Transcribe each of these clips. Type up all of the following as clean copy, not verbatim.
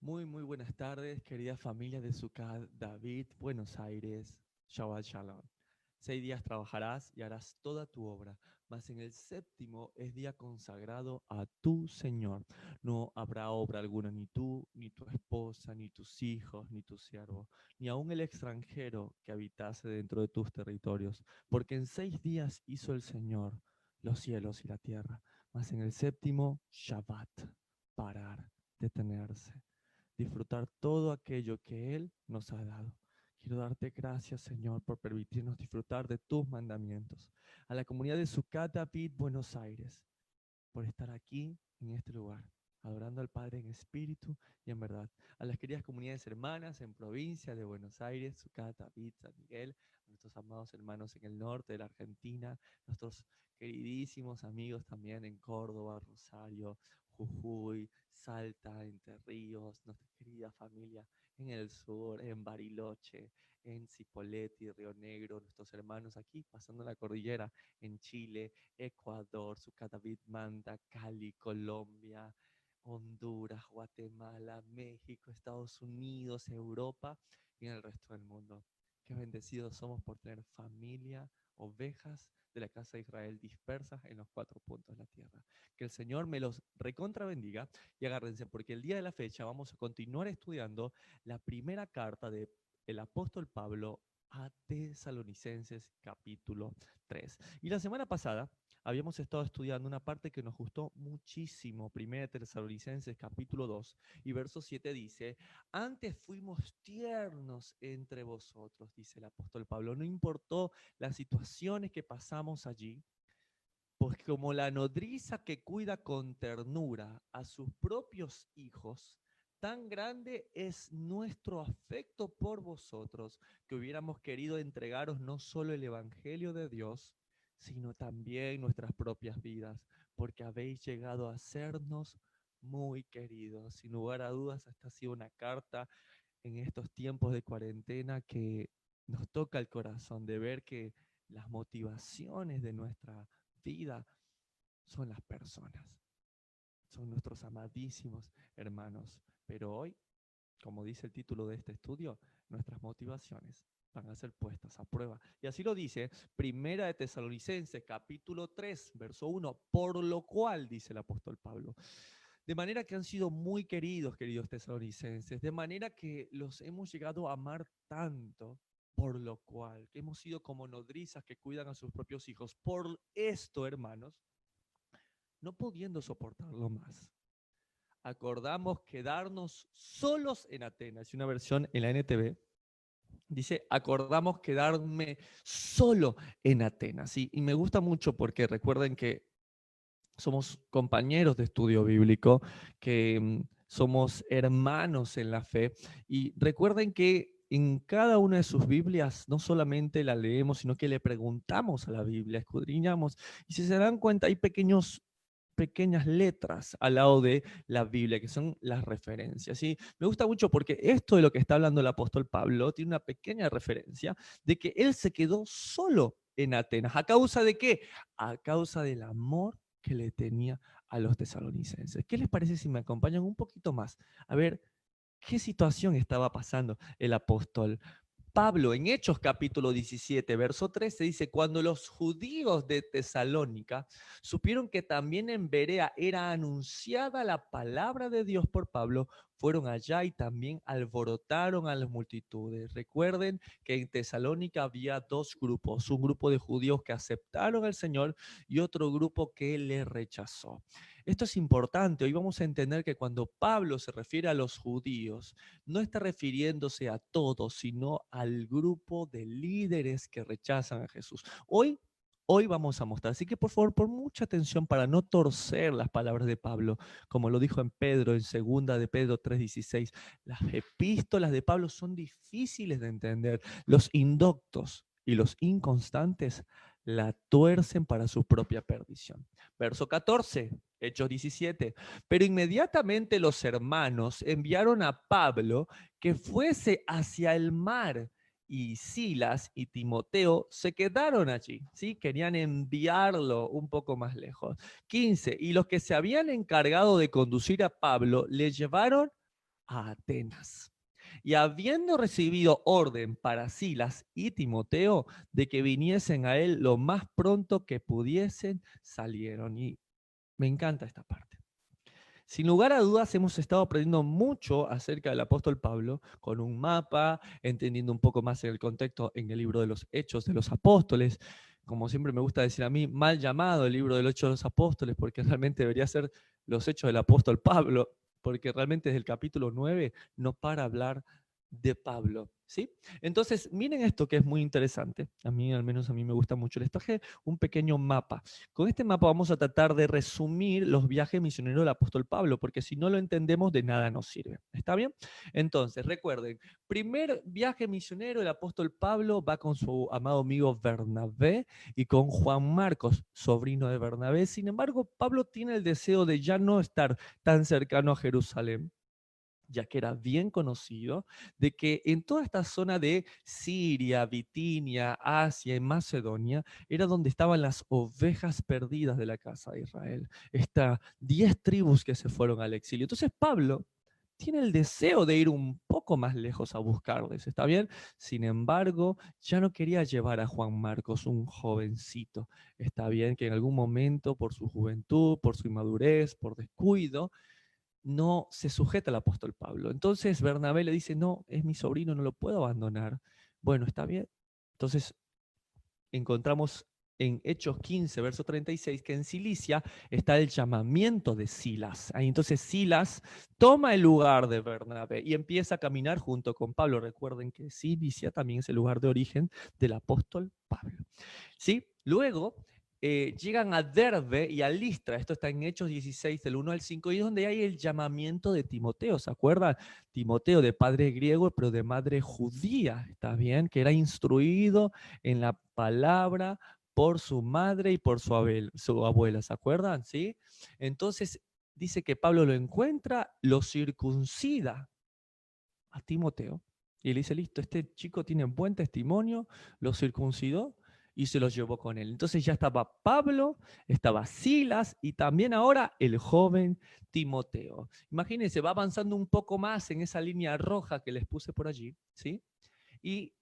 Muy buenas tardes, querida familia de Sukkot David, Buenos Aires, Shabbat Shalom. 6 días trabajarás y harás toda tu obra, mas en el séptimo es día consagrado a tu Señor. No habrá obra alguna, ni tú, ni tu esposa, ni tus hijos, ni tu siervo, ni aun el extranjero que habitase dentro de tus territorios, porque en 6 días hizo el Señor los cielos y la tierra, mas en el séptimo, Shabbat, parar, detenerse, disfrutar todo aquello que Él nos ha dado. Quiero darte gracias, Señor, por permitirnos disfrutar de tus mandamientos. A la comunidad de Sukkot David, Buenos Aires, por estar aquí en este lugar, adorando al Padre en espíritu y en verdad. A las queridas comunidades hermanas en provincia de Buenos Aires, Sukkot David, San Miguel, a nuestros amados hermanos en el norte de la Argentina, nuestros queridísimos amigos también en Córdoba, Rosario, Jujuy, Salta, Entre Ríos, nuestra querida familia en el sur, en Bariloche, en Cipolletti, Río Negro, nuestros hermanos aquí pasando la cordillera en Chile, Ecuador, Sucatavid, Manta, Cali, Colombia, Honduras, Guatemala, México, Estados Unidos, Europa y en el resto del mundo. Qué bendecidos somos por tener familia, ovejas de la casa de Israel dispersas en los 4 puntos de la tierra. Que el Señor me los recontra bendiga y agárrense porque el día de la fecha vamos a continuar estudiando la primera carta de el apóstol Pablo a Tesalonicenses capítulo 3. Y la semana pasada habíamos estado estudiando una parte que nos gustó muchísimo, 1 Tesalonicenses capítulo 2 y verso 7 dice, antes fuimos tiernos entre vosotros, dice el apóstol Pablo, no importó las situaciones que pasamos allí, pues como la nodriza que cuida con ternura a sus propios hijos, tan grande es nuestro afecto por vosotros, que hubiéramos querido entregaros no solo el Evangelio de Dios, sino también nuestras propias vidas, porque habéis llegado a sernos muy queridos. Sin lugar a dudas, esta ha sido una carta en estos tiempos de cuarentena que nos toca el corazón de ver que las motivaciones de nuestra vida son las personas, son nuestros amadísimos hermanos. Pero hoy, como dice el título de este estudio, nuestras motivaciones van a ser puestas a prueba. Y así lo dice Primera de Tesalonicenses, capítulo 3, verso 1, por lo cual, dice el apóstol Pablo, de manera que han sido muy queridos, queridos tesalonicenses, de manera que los hemos llegado a amar tanto, por lo cual, que hemos sido como nodrizas que cuidan a sus propios hijos. Por esto, hermanos, no pudiendo soportarlo más, acordamos quedarnos solos en Atenas. Y una versión en la NTV dice, acordamos quedarme solo en Atenas. Y me gusta mucho porque recuerden que somos compañeros de estudio bíblico, que somos hermanos en la fe. Y recuerden que en cada una de sus Biblias no solamente la leemos, sino que le preguntamos a la Biblia, escudriñamos. Y si se dan cuenta, hay pequeñas letras al lado de la Biblia, que son las referencias. ¿Sí? Me gusta mucho porque esto de lo que está hablando el apóstol Pablo tiene una pequeña referencia de que él se quedó solo en Atenas. ¿A causa de qué? A causa del amor que le tenía a los tesalonicenses. ¿Qué les parece si me acompañan un poquito más a ver qué situación estaba pasando el apóstol Pablo? En Hechos capítulo 17, verso 13 dice, cuando los judíos de Tesalónica supieron que también en Berea era anunciada la palabra de Dios por Pablo, fueron allá y también alborotaron a las multitudes. Recuerden que en Tesalónica había dos grupos, un grupo de judíos que aceptaron al Señor y otro grupo que le rechazó. Esto es importante. Hoy vamos a entender que cuando Pablo se refiere a los judíos, no está refiriéndose a todos, sino al grupo de líderes que rechazan a Jesús. Hoy vamos a mostrar, así que por favor, por mucha atención para no torcer las palabras de Pablo, como lo dijo en Pedro, en segunda de Pedro 3:16, las epístolas de Pablo son difíciles de entender. Los indoctos y los inconstantes la tuercen para su propia perdición. Verso 14, Hechos 17. Pero inmediatamente los hermanos enviaron a Pablo que fuese hacia el mar, y Silas y Timoteo se quedaron allí, ¿sí? Querían enviarlo un poco más lejos. 15. Y los que se habían encargado de conducir a Pablo le llevaron a Atenas. Y habiendo recibido orden para Silas y Timoteo de que viniesen a él lo más pronto que pudiesen, salieron. Y me encanta esta parte. Sin lugar a dudas, hemos estado aprendiendo mucho acerca del apóstol Pablo con un mapa, entendiendo un poco más en el contexto en el libro de los Hechos de los Apóstoles. Como siempre me gusta decir a mí, mal llamado el libro de los Hechos de los Apóstoles, porque realmente debería ser los Hechos del apóstol Pablo, porque realmente desde el capítulo 9 no para hablar de Pablo, ¿sí? Entonces, miren esto que es muy interesante. A mí, al menos a mí me gusta mucho. Les traje un pequeño mapa. Con este mapa vamos a tratar de resumir los viajes misioneros del apóstol Pablo, porque si no lo entendemos, de nada nos sirve. ¿Está bien? Entonces, recuerden, primer viaje misionero, el apóstol Pablo va con su amado amigo Bernabé y con Juan Marcos, sobrino de Bernabé. Sin embargo, Pablo tiene el deseo de ya no estar tan cercano a Jerusalén, ya que era bien conocido, de que en toda esta zona de Siria, Bitinia, Asia y Macedonia, era donde estaban las ovejas perdidas de la casa de Israel. Estas 10 tribus que se fueron al exilio. Entonces Pablo tiene el deseo de ir un poco más lejos a buscarles, ¿está bien? Sin embargo, ya no quería llevar a Juan Marcos, un jovencito, ¿está bien? Que en algún momento, por su juventud, por su inmadurez, por descuido, no se sujeta al apóstol Pablo. Entonces Bernabé le dice, no, es mi sobrino, no lo puedo abandonar. Bueno, está bien. Entonces encontramos en Hechos 15, verso 36, que en Cilicia está el llamamiento de Silas. Ahí entonces Silas toma el lugar de Bernabé y empieza a caminar junto con Pablo. Recuerden que Cilicia también es el lugar de origen del apóstol Pablo. ¿Sí? Luego llegan a Derbe y a Listra, esto está en Hechos 16, del 1 al 5, y es donde hay el llamamiento de Timoteo, ¿se acuerdan? Timoteo de padre griego, pero de madre judía, ¿está bien? Que era instruido en la palabra por su madre y por su abuela, ¿se acuerdan? ¿Sí? Entonces dice que Pablo lo encuentra, lo circuncida a Timoteo, y le dice, listo, este chico tiene buen testimonio, lo circuncidó y se los llevó con él. Entonces ya estaba Pablo, estaba Silas y también ahora el joven Timoteo. Imagínense, va avanzando un poco más en esa línea roja que les puse por allí, ¿sí? Y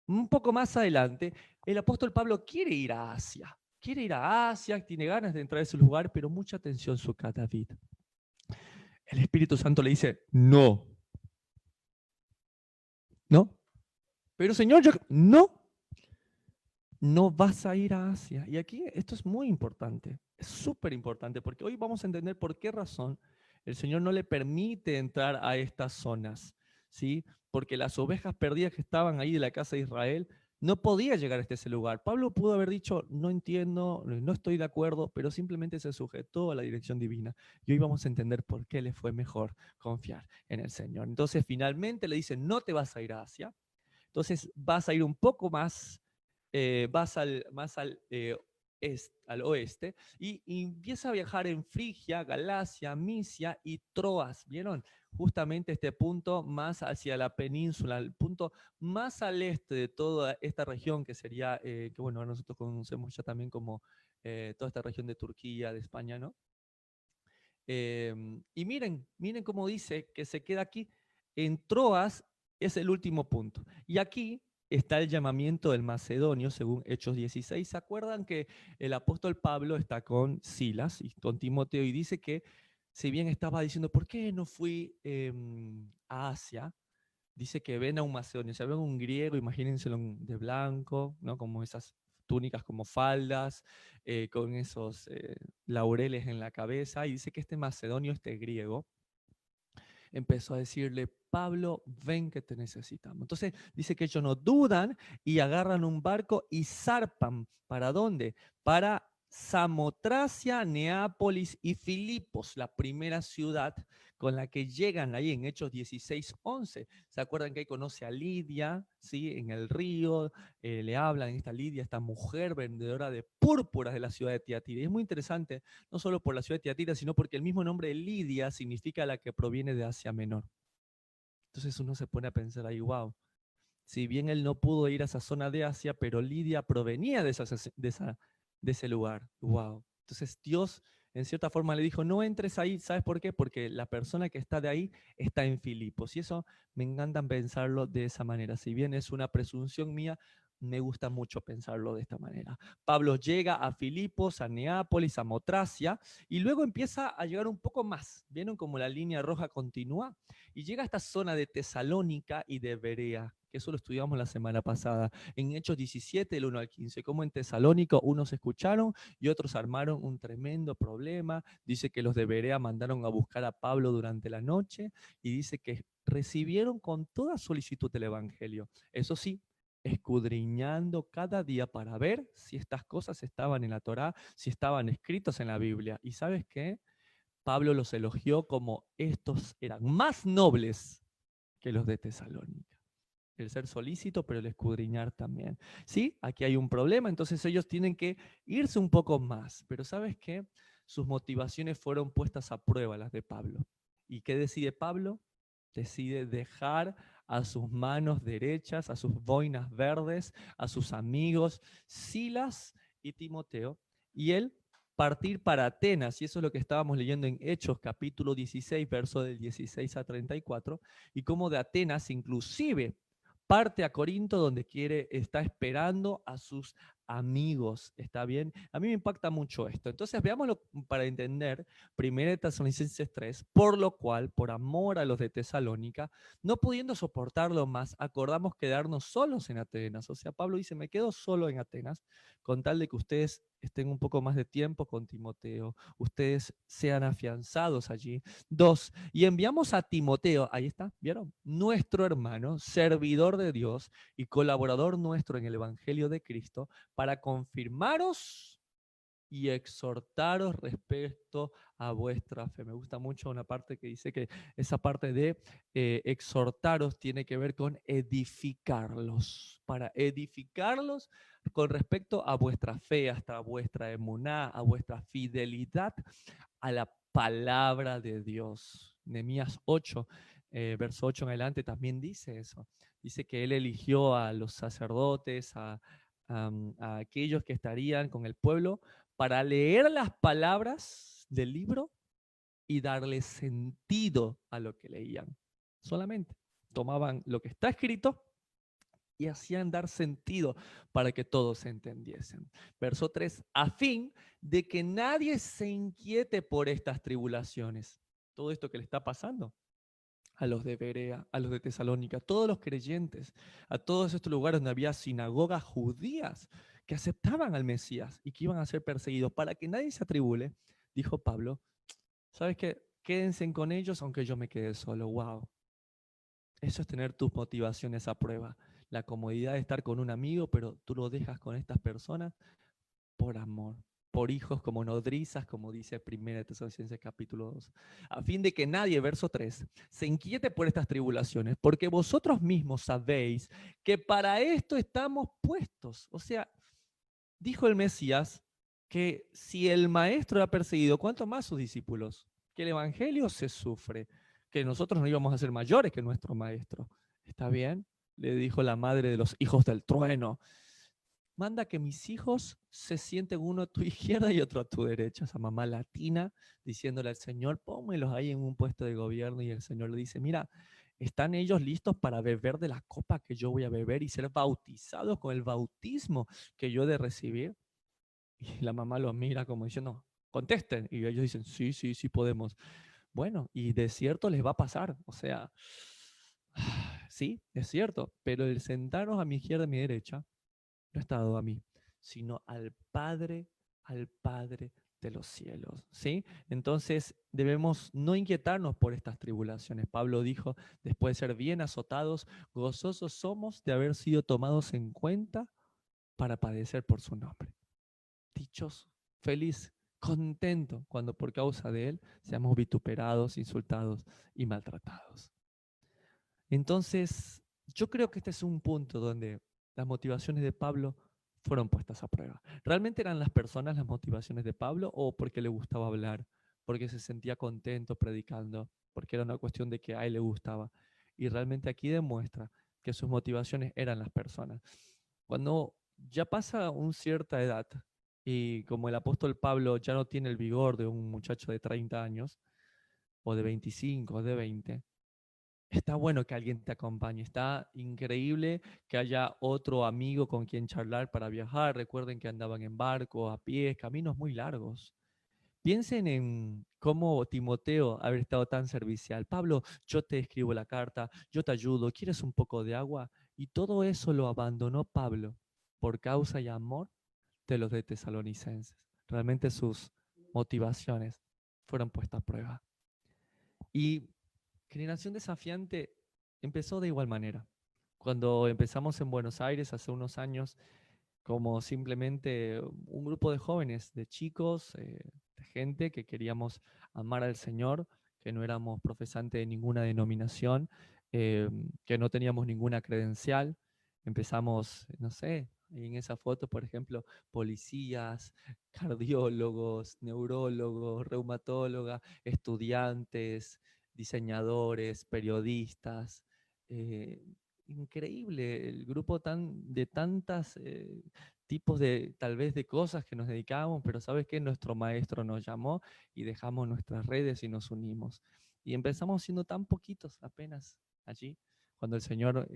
un poco más adelante, el apóstol Pablo quiere ir a Asia. Quiere ir a Asia, tiene ganas de entrar a ese lugar, pero mucha atención, su David. El Espíritu Santo le dice, no, no, pero Señor, yo no, no vas a ir a Asia. Y aquí esto es muy importante, es súper importante, porque hoy vamos a entender por qué razón el Señor no le permite entrar a estas zonas, ¿sí? Porque las ovejas perdidas que estaban ahí de la casa de Israel no podía llegar hasta ese lugar. Pablo pudo haber dicho, no entiendo, no estoy de acuerdo, pero simplemente se sujetó a la dirección divina. Y hoy vamos a entender por qué le fue mejor confiar en el Señor. Entonces finalmente le dicen, no te vas a ir a Asia, entonces vas a ir un poco más, vas más al oeste y empieza a viajar en Frigia, Galacia, Misia y Troas. ¿Vieron? Justamente este punto más hacia la península, el punto más al este de toda esta región que sería, que bueno, nosotros conocemos ya también como toda esta región de Turquía, de España, ¿no? Y miren cómo dice que se queda aquí. En Troas es el último punto. Y aquí está el llamamiento del macedonio, según Hechos 16. ¿Se acuerdan que el apóstol Pablo está con Silas y con Timoteo y dice que si bien estaba diciendo, ¿por qué no fui a Asia? Dice que ven a un macedonio, se ven a un griego, imagínenselo de blanco, ¿no? Como esas túnicas como faldas, con esos laureles en la cabeza, y dice que este macedonio, este griego, empezó a decirle, Pablo, ven que te necesitamos. Entonces dice que ellos no dudan y agarran un barco y zarpan. ¿Para dónde? Para Samotracia, Neápolis y Filipos, la primera ciudad con la que llegan ahí en Hechos 16:11. ¿Se acuerdan que ahí conoce a Lidia, ¿sí? En el río, le hablan esta Lidia, esta mujer vendedora de púrpuras de la ciudad de Tiatira. Y es muy interesante, no solo por la ciudad de Tiatira, sino porque el mismo nombre de Lidia significa la que proviene de Asia Menor. Entonces uno se pone a pensar ahí, wow, si bien él no pudo ir a esa zona de Asia, pero Lidia provenía de ese lugar. Wow. Entonces Dios En cierta forma le dijo, no entres ahí, ¿sabes por qué? Porque la persona que está de ahí está en Filipos. Y eso me encanta pensarlo de esa manera. Si bien es una presunción mía, me gusta mucho pensarlo de esta manera. Pablo llega a Filipos, a Neápolis, a Motracia, y luego empieza a llegar un poco más. ¿Vieron cómo la línea roja continúa? Y llega a esta zona de Tesalónica y de Berea, que eso lo estudiamos la semana pasada, en Hechos 17, del 1 al 15, como en Tesalónica unos escucharon y otros armaron un tremendo problema. Dice que los de Berea mandaron a buscar a Pablo durante la noche y dice que recibieron con toda solicitud el Evangelio. Eso sí, escudriñando cada día para ver si estas cosas estaban en la Torá, si estaban escritos en la Biblia. ¿Y sabes qué? Pablo los elogió como estos eran más nobles que los de Tesalónica. El ser solícito, pero el escudriñar también. Sí, aquí hay un problema, entonces ellos tienen que irse un poco más. Pero ¿sabes qué? Sus motivaciones fueron puestas a prueba, las de Pablo. ¿Y qué decide Pablo? Decide dejar a sus manos derechas, a sus boinas verdes, a sus amigos Silas y Timoteo, y él partir para Atenas, y eso es lo que estábamos leyendo en Hechos capítulo 16, verso del 16 a 34, y cómo de Atenas inclusive parte a Corinto donde está esperando a sus amigos, ¿está bien? A mí me impacta mucho esto. Entonces, veámoslo para entender, 1 Tesalonicenses 3, por lo cual, por amor a los de Tesalónica, no pudiendo soportarlo más, acordamos quedarnos solos en Atenas. O sea, Pablo dice, me quedo solo en Atenas, con tal de que ustedes estén un poco más de tiempo con Timoteo, ustedes sean afianzados allí. 2, y enviamos a Timoteo, ahí está, ¿vieron? Nuestro hermano, servidor de Dios y colaborador nuestro en el Evangelio de Cristo, para confirmaros y exhortaros respecto a vuestra fe. Me gusta mucho una parte que dice que esa parte de exhortaros tiene que ver con edificarlos, para edificarlos con respecto a vuestra fe, hasta vuestra emuná, a vuestra fidelidad a la palabra de Dios. Nehemías 8, verso 8 en adelante también dice eso. Dice que él eligió a los sacerdotes, a aquellos que estarían con el pueblo, para leer las palabras del libro y darle sentido a lo que leían. Solamente tomaban lo que está escrito y hacían dar sentido para que todos se entendiesen. Verso 3, a fin de que nadie se inquiete por estas tribulaciones. Todo esto que le está pasando a los de Berea, a los de Tesalónica, todos los creyentes, a todos estos lugares donde había sinagogas judías que aceptaban al Mesías y que iban a ser perseguidos, para que nadie se atribule, dijo Pablo, ¿sabes qué? Quédense con ellos aunque yo me quede solo. Wow. Eso es tener tus motivaciones a prueba. La comodidad de estar con un amigo, pero tú lo dejas con estas personas por amor, por hijos como nodrizas, como dice 1 Tesalonicenses capítulo 2, a fin de que nadie, verso 3, se inquiete por estas tribulaciones, porque vosotros mismos sabéis que para esto estamos puestos. O sea, dijo el Mesías que si el maestro era perseguido, ¿cuánto más sus discípulos? Que el evangelio se sufre, que nosotros no íbamos a ser mayores que nuestro maestro. ¿Está bien? Le dijo la madre de los hijos del trueno. Manda que mis hijos se sienten uno a tu izquierda y otro a tu derecha. Esa mamá latina diciéndole al Señor, pónmelos ahí en un puesto de gobierno. Y el Señor le dice, mira, ¿están ellos listos para beber de la copa que yo voy a beber y ser bautizados con el bautismo que yo he de recibir? Y la mamá los mira como diciendo, contesten. Y ellos dicen, sí, sí, sí podemos. Bueno, y de cierto les va a pasar. O sea, sí, es cierto. Pero el sentarnos a mi izquierda y a mi derecha no está dado a mí, sino al Padre de los cielos, ¿sí? Entonces debemos no inquietarnos por estas tribulaciones. Pablo dijo, después de ser bien azotados, gozosos somos de haber sido tomados en cuenta para padecer por su nombre. Dichoso, feliz, contento cuando por causa de él seamos vituperados, insultados y maltratados. Entonces, yo creo que este es un punto donde las motivaciones de Pablo fueron puestas a prueba. ¿Realmente eran las personas las motivaciones de Pablo o porque le gustaba hablar, porque se sentía contento predicando, porque era una cuestión de que a él le gustaba? Y realmente aquí demuestra que sus motivaciones eran las personas. Cuando ya pasa una cierta edad Y como el apóstol Pablo ya no tiene el vigor de un muchacho de 30 años, o de 25, o de 20, está bueno que alguien te acompañe. Está increíble que haya otro amigo con quien charlar para viajar. Recuerden que andaban en barco, a pie, caminos muy largos. Piensen en cómo Timoteo haber estado tan servicial. Pablo, yo te escribo la carta, yo te ayudo, ¿quieres un poco de agua? Y todo eso lo abandonó Pablo por causa y amor de los de Tesalonicenses. Realmente sus motivaciones fueron puestas a prueba. Y Generación Desafiante empezó de igual manera. Cuando empezamos en Buenos Aires hace unos años, como simplemente un grupo de jóvenes, de chicos, de gente que queríamos amar al Señor, que no éramos profesantes de ninguna denominación, que no teníamos ninguna credencial. Empezamos, no sé, en esa foto, por ejemplo, policías, cardiólogos, neurólogos, reumatólogas, estudiantes, diseñadores, periodistas. eh, Increíble el grupo de tantas tipos de, tal vez, de cosas que nos dedicábamos, pero ¿sabes qué? Nuestro maestro nos llamó y dejamos nuestras redes y nos unimos. Y empezamos siendo tan poquitos apenas allí, cuando el Señor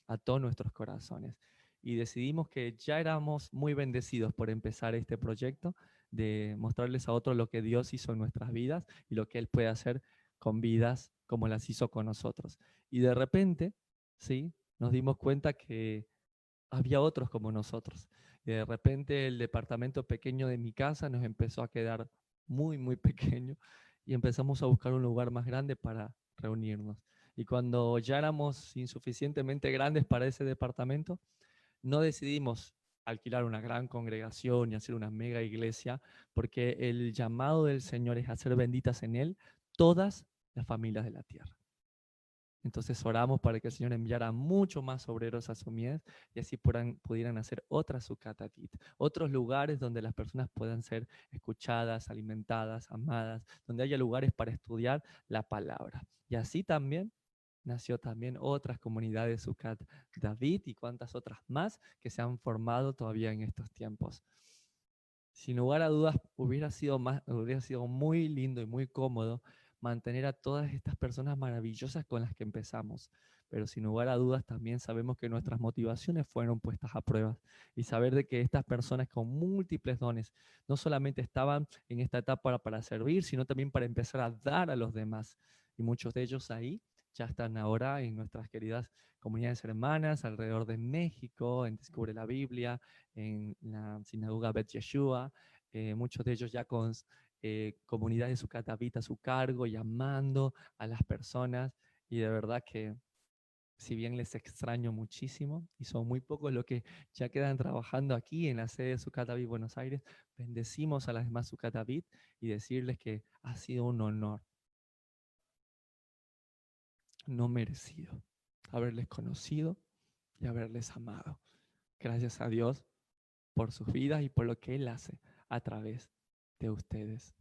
ató nuestros corazones. Y decidimos que ya éramos muy bendecidos por empezar este proyecto, de mostrarles a otros lo que Dios hizo en nuestras vidas y lo que Él puede hacer con vidas como las hizo con nosotros. Y de repente, ¿sí? Nos dimos cuenta que había otros como nosotros. Y de repente el departamento pequeño de mi casa nos empezó a quedar muy, muy pequeño y empezamos a buscar un lugar más grande para reunirnos. Y cuando ya éramos insuficientemente grandes para ese departamento, no decidimos alquilar una gran congregación y hacer una mega iglesia, porque el llamado del Señor es hacer benditas en Él todas las familias de la tierra. Entonces oramos para que el Señor enviara mucho más obreros a su mies y así pudieran hacer otras sucatatit, otros lugares donde las personas puedan ser escuchadas, alimentadas, amadas, donde haya lugares para estudiar la palabra. Y así también nació también otras comunidades Sucat David y cuantas otras más que se han formado todavía en estos tiempos. Sin lugar a dudas, hubiera sido muy lindo y muy cómodo mantener a todas estas personas maravillosas con las que empezamos. Pero sin lugar a dudas también sabemos que nuestras motivaciones fueron puestas a prueba. Y saber de que estas personas con múltiples dones no solamente estaban en esta etapa para servir, sino también para empezar a dar a los demás. Y muchos de ellos ahí ya están ahora en nuestras queridas comunidades hermanas alrededor de México, en Descubre la Biblia, en la sinagoga Bet Yeshua, muchos de ellos ya con comunidades sucatabita a su cargo, llamando a las personas, y de verdad que si bien les extraño muchísimo, y son muy pocos los que ya quedan trabajando aquí en la sede de Sucatabit Buenos Aires, bendecimos a las demás Sucatabit y decirles que ha sido un honor no merecido haberles conocido y haberles amado. Gracias a Dios por sus vidas y por lo que Él hace a través de ustedes.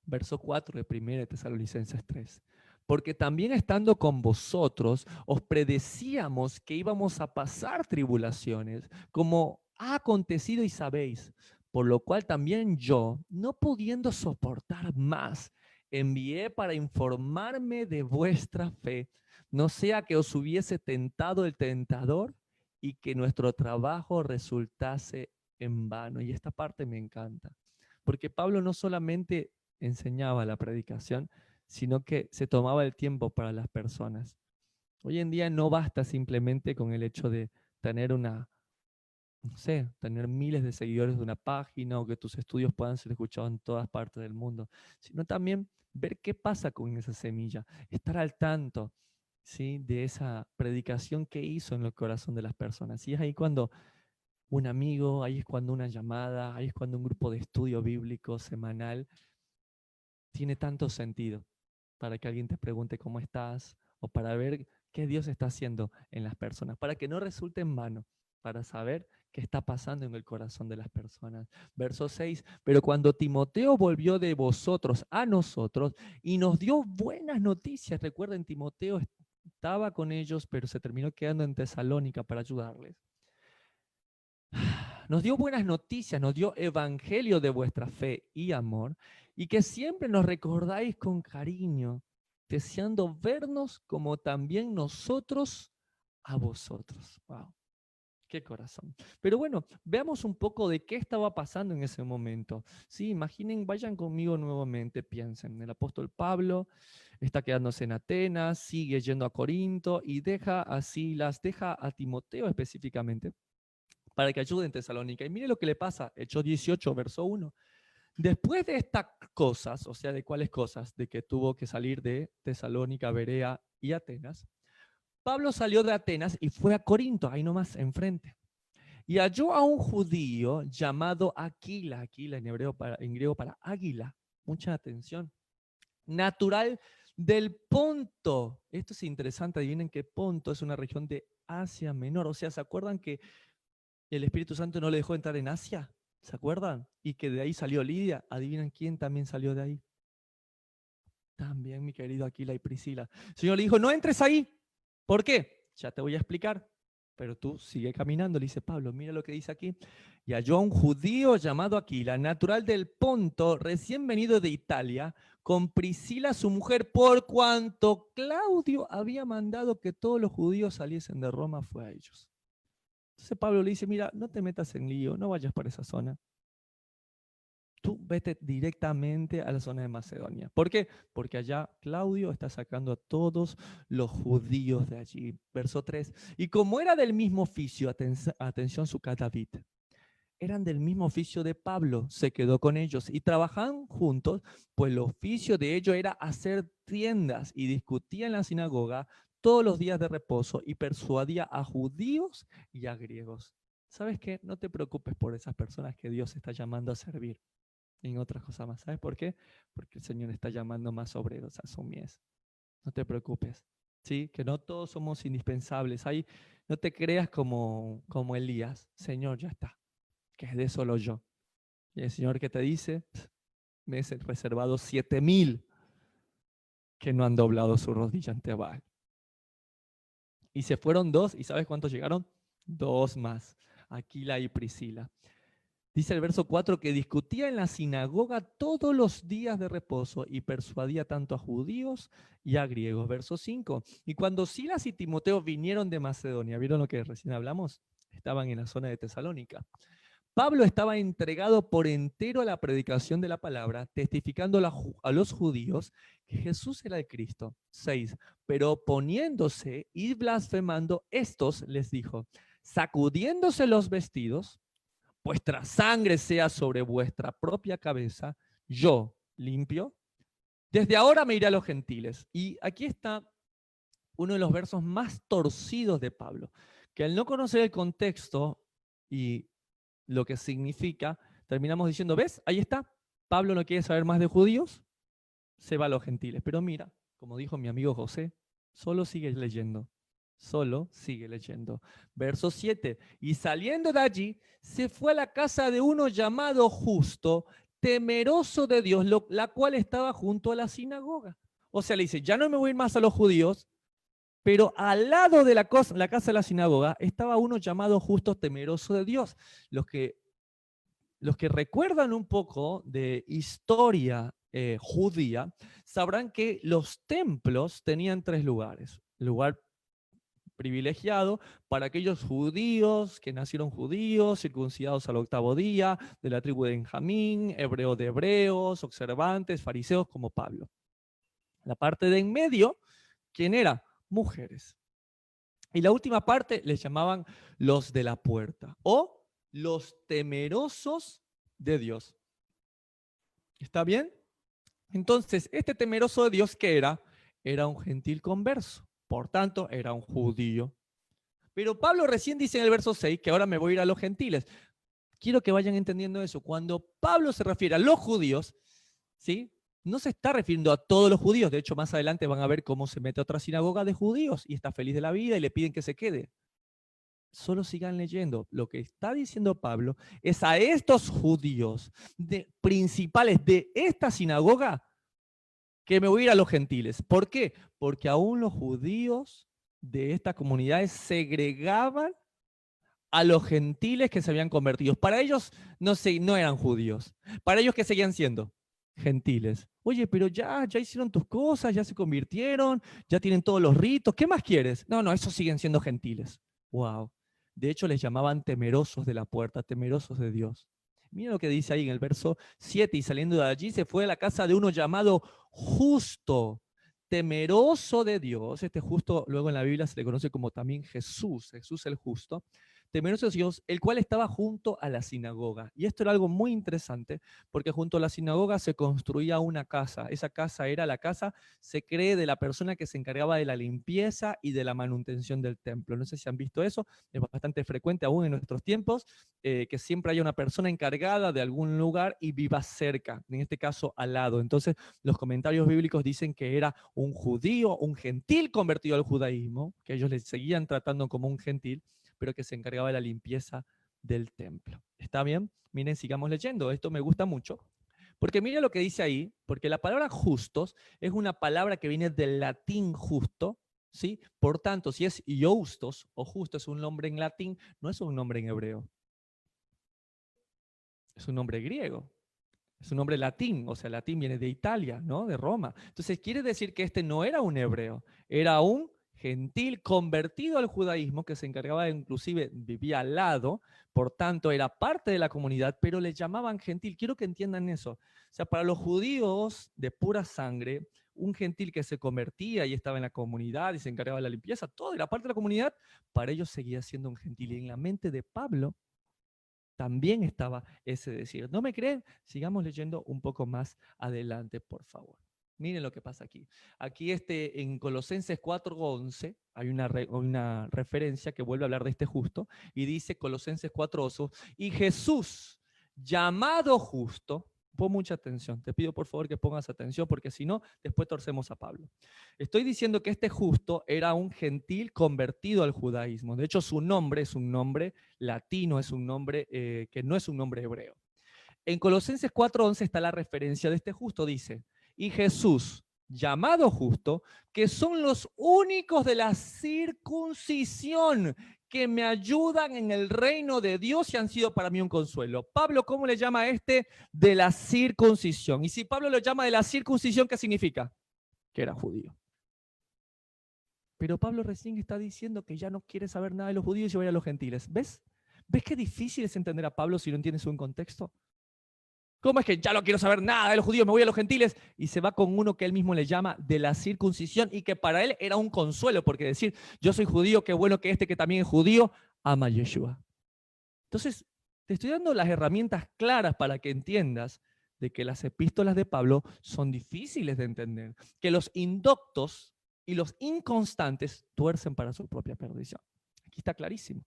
Verso 4 de 1 Tesalonicenses 3. Porque también estando con vosotros, os predecíamos que íbamos a pasar tribulaciones, como ha acontecido y sabéis, por lo cual también yo, no pudiendo soportar más, envié para informarme de vuestra fe, no sea que os hubiese tentado el tentador y que nuestro trabajo resultase en vano. Y esta parte me encanta, porque Pablo no solamente enseñaba la predicación, sino que se tomaba el tiempo para las personas. Hoy en día no basta simplemente con el hecho de tener no sé, tener miles de seguidores de una página o que tus estudios puedan ser escuchados en todas partes del mundo, sino también ver qué pasa con esa semilla, estar al tanto, ¿sí?, de esa predicación que hizo en el corazón de las personas. Y es ahí cuando un amigo, ahí es cuando una llamada, ahí es cuando un grupo de estudio bíblico semanal tiene tanto sentido para que alguien te pregunte cómo estás o para ver qué Dios está haciendo en las personas, para que no resulte en vano, para saber qué está pasando en el corazón de las personas. Verso 6, pero cuando Timoteo volvió de vosotros a nosotros y nos dio buenas noticias, recuerden, Timoteo estaba con ellos, pero se terminó quedando en Tesalónica para ayudarles. nos dio buenas noticias, nos dio evangelio de vuestra fe y amor, y que siempre nos recordáis con cariño, deseando vernos como también nosotros a vosotros. Wow. Qué corazón. Pero bueno, veamos un poco de qué estaba pasando en ese momento. Sí, imaginen, vayan conmigo nuevamente, piensen. El apóstol Pablo está quedándose en Atenas, sigue yendo a Corinto y deja a Silas, deja a Timoteo específicamente para que ayude en Tesalónica. Y mire lo que le pasa, Hechos 18, verso 1. Después de estas cosas, o sea, ¿de cuáles cosas? De que tuvo que salir de Tesalónica, Berea y Atenas. Pablo salió de Atenas y fue a Corinto, ahí nomás enfrente. Y halló a un judío llamado Aquila, Aquila en griego para águila, mucha atención, natural del Ponto. Esto es interesante, adivinen que Ponto es una región de Asia Menor. O sea, ¿se acuerdan que el Espíritu Santo no le dejó entrar en Asia? ¿Se acuerdan? Y que de ahí salió Lidia. ¿Adivinen quién también salió de ahí? También mi querido Aquila y Priscila. El Señor le dijo, no entres ahí. ¿Por qué? Ya te voy a explicar. Pero tú sigue caminando, le dice Pablo. Mira lo que dice aquí. Y halló a un judío llamado Aquila, natural del Ponto, recién venido de Italia, con Priscila su mujer, por cuanto Claudio había mandado que todos los judíos saliesen de Roma, fue a ellos. Entonces Pablo le dice, mira, no te metas en lío, no vayas por esa zona. Tú vete directamente a la zona de Macedonia. ¿Por qué? Porque allá Claudio está sacando a todos los judíos de allí. Verso 3. Y como era del mismo oficio, atención su David, eran del mismo oficio de Pablo, se quedó con ellos y trabajaban juntos, pues el oficio de ellos era hacer tiendas y discutía en la sinagoga todos los días de reposo y persuadía a judíos y a griegos. ¿Sabes qué? No te preocupes por esas personas que Dios está llamando a servir en otras cosas más. ¿Sabes por qué? Porque el Señor está llamando más obreros a su mies. No te preocupes. ¿Sí? Que no todos somos indispensables. Ahí no te creas como Elías. Señor, ya está. Que es de solo yo. Y el Señor que te dice, me he reservado 7,000 que no han doblado su rodilla ante Baal. Y se fueron 2, ¿y sabes cuántos llegaron? 2 más. Aquila y Priscila. Dice el verso 4 que discutía en la sinagoga todos los días de reposo y persuadía tanto a judíos y a griegos. Verso 5. Y cuando Silas y Timoteo vinieron de Macedonia, ¿vieron lo que recién hablamos? Estaban en la zona de Tesalónica. Pablo estaba entregado por entero a la predicación de la palabra, testificando a los judíos que Jesús era el Cristo. 6. Pero oponiéndose y blasfemando, estos les dijo, sacudiéndose los vestidos, vuestra sangre sea sobre vuestra propia cabeza, yo limpio. Desde ahora me iré a los gentiles. Y aquí está uno de los versos más torcidos de Pablo, que al no conocer el contexto y lo que significa, terminamos diciendo, ¿ves? Ahí está. Pablo no quiere saber más de judíos, se va a los gentiles. Pero mira, como dijo mi amigo José, solo sigue leyendo. Solo sigue leyendo. Verso 7. Y saliendo de allí, se fue a la casa de uno llamado Justo, temeroso de Dios, la cual estaba junto a la sinagoga. O sea, le dice, ya no me voy a ir más a los judíos, pero al lado de la casa de la sinagoga estaba uno llamado Justo, temeroso de Dios. Los que recuerdan un poco de historia judía, sabrán que los templos tenían 3 lugares. Lugar privilegiado para aquellos judíos que nacieron judíos, circuncidados al 8º día, de la tribu de Benjamín, hebreos de hebreos, observantes, fariseos como Pablo. La parte de en medio, ¿quién era? Mujeres. Y la última parte les llamaban los de la puerta o los temerosos de Dios. ¿Está bien? Entonces, este temeroso de Dios, ¿qué era? Era un gentil converso. Por tanto, era un judío. Pero Pablo recién dice en el verso 6 que ahora me voy a ir a los gentiles. Quiero que vayan entendiendo eso. Cuando Pablo se refiere a los judíos, ¿sí? No se está refiriendo a todos los judíos. De hecho, más adelante van a ver cómo se mete a otra sinagoga de judíos y está feliz de la vida y le piden que se quede. Solo sigan leyendo. Lo que está diciendo Pablo es a estos judíos principales de esta sinagoga que me voy a ir a los gentiles. ¿Por qué? Porque aún los judíos de estas comunidades segregaban a los gentiles que se habían convertido. Para ellos no eran judíos. Para ellos, ¿qué seguían siendo? Gentiles. Oye, pero ya hicieron tus cosas, ya se convirtieron, ya tienen todos los ritos. ¿Qué más quieres? No, esos siguen siendo gentiles. Wow. De hecho, les llamaban temerosos de la puerta, temerosos de Dios. Mira lo que dice ahí en el verso 7, y saliendo de allí se fue a la casa de uno llamado Justo, temeroso de Dios. Este justo luego en la Biblia se le conoce como también Jesús el justo. Temeroso de Dios, el cual estaba junto a la sinagoga. Y esto era algo muy interesante, porque junto a la sinagoga se construía una casa. Esa casa era la casa, se cree, de la persona que se encargaba de la limpieza y de la manutención del templo. No sé si han visto eso, es bastante frecuente aún en nuestros tiempos, que siempre haya una persona encargada de algún lugar y viva cerca, en este caso al lado. Entonces, los comentarios bíblicos dicen que era un judío, un gentil convertido al judaísmo, que ellos le seguían tratando como un gentil, pero que se encargaba de la limpieza del templo. ¿Está bien? Miren, sigamos leyendo. Esto me gusta mucho. Porque mira lo que dice ahí, porque la palabra justos es una palabra que viene del latín justo, ¿sí? Por tanto, si es iustos o justo es un nombre en latín, no es un nombre en hebreo. Es un nombre griego. Es un nombre latín, o sea, latín viene de Italia, ¿no? De Roma. Entonces quiere decir que este no era un hebreo, era un gentil convertido al judaísmo que se encargaba, inclusive vivía al lado, por tanto era parte de la comunidad, pero le llamaban gentil. Quiero que entiendan eso. O sea, para los judíos de pura sangre, un gentil que se convertía y estaba en la comunidad y se encargaba de la limpieza, todo era parte de la comunidad, para ellos seguía siendo un gentil. Y en la mente de Pablo también estaba ese decir. ¿No me creen? Sigamos leyendo un poco más adelante, por favor. Miren lo que pasa aquí. Aquí en Colosenses 4:11 hay una referencia que vuelve a hablar de este justo y dice Colosenses 4:11, y Jesús, llamado justo, pon mucha atención, te pido por favor que pongas atención porque si no, después torcemos a Pablo. Estoy diciendo que este justo era un gentil convertido al judaísmo. De hecho, su nombre es un nombre latino, es un nombre que no es un nombre hebreo. En Colosenses 4:11 está la referencia de este justo, dice, y Jesús, llamado justo, que son los únicos de la circuncisión que me ayudan en el reino de Dios y han sido para mí un consuelo. Pablo, ¿cómo le llama a este? De la circuncisión. Y si Pablo lo llama de la circuncisión, ¿qué significa? Que era judío. Pero Pablo recién está diciendo que ya no quiere saber nada de los judíos y va a ir a los gentiles. ¿Ves? ¿Ves qué difícil es entender a Pablo si no entiendes un contexto? ¿Cómo es que ya no quiero saber nada de los judíos, me voy a los gentiles? Y se va con uno que él mismo le llama de la circuncisión y que para él era un consuelo, porque decir, yo soy judío, qué bueno que este que también es judío, ama a Yeshua. Entonces, te estoy dando las herramientas claras para que entiendas de que las epístolas de Pablo son difíciles de entender, que los indoctos y los inconstantes tuercen para su propia perdición. Aquí está clarísimo.